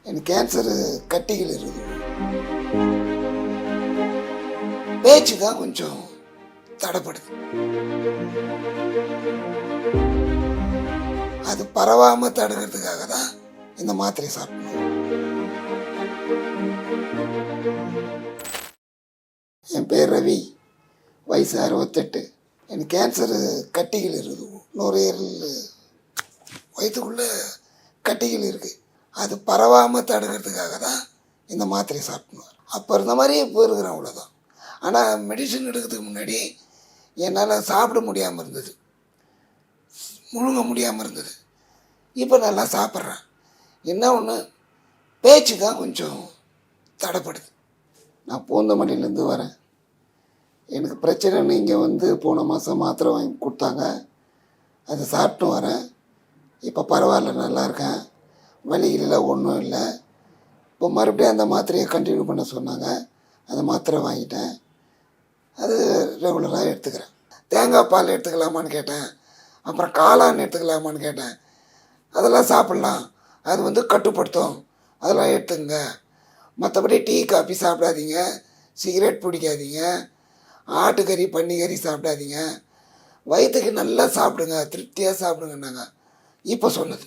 எனக்கு கேன்சரு கட்டிகள் இருக்குது. பேச்சு தான் கொஞ்சம் தடைப்படுது. அது பரவாம தடுக்கிறதுக்காக தான் இந்த மாத்திரை சாப்பிடணும். என் பேர் ரவி, வயசு 68. எனக்கு கேன்சரு கட்டிகள் இருக்குது. நுரையீரல் வயிற்றுக்குள்ளே கட்டிகள் இருக்குது. அது பரவாமல் தடுக்கிறதுக்காக தான் இந்த மாத்திரை சாப்பிடணும். அப்போ இருந்த மாதிரியே இப்போ இருக்கிறேன், அவ்வளோதான். ஆனால் மெடிசன் எடுக்கிறதுக்கு முன்னாடி என்னால் சாப்பிட முடியாமல் இருந்தது, முழுங்க முடியாமல் இருந்தது. இப்போ நல்லா சாப்பிட்றேன். என்ன ஒன்று, பேச்சு தான் கொஞ்சம் தடைப்படுது. நான் பூந்தமல்லியிலேருந்து வரேன். எனக்கு பிரச்சனைன்னு இங்கே வந்து போன மாதம் மாத்திரை வாங்கி கொடுத்தாங்க. அதை சாப்பிட்டு வரேன். இப்போ பரவாயில்ல, நல்லா இருக்கேன். வலிகளெலாம் ஒன்றும் இல்லை. இப்போ மறுபடியும் அந்த மாத்திரையை கண்டினியூ பண்ண சொன்னாங்க. அந்த மாத்திரை வாங்கிட்டேன். அது ரெகுலராக எடுத்துக்கிறேன். தேங்காய் பால் எடுத்துக்கலாமான்னு கேட்டேன். அப்புறம் காளான் எடுத்துக்கலாமான்னு கேட்டேன். அதெல்லாம் சாப்பிட்லாம், அது வந்து கட்டுப்படுத்தும், அதெல்லாம் எடுத்துங்க. மற்றபடி டீ காஃபி சாப்பிடாதீங்க, சிகரெட் பிடிக்காதீங்க, ஆட்டுக்கறி பன்னிக்கறி சாப்பிடாதீங்க, வயிற்றுக்கு நல்லா சாப்பிடுங்க, திருப்தியாக சாப்பிடுங்கன்னாங்க இப்போ சொன்னது.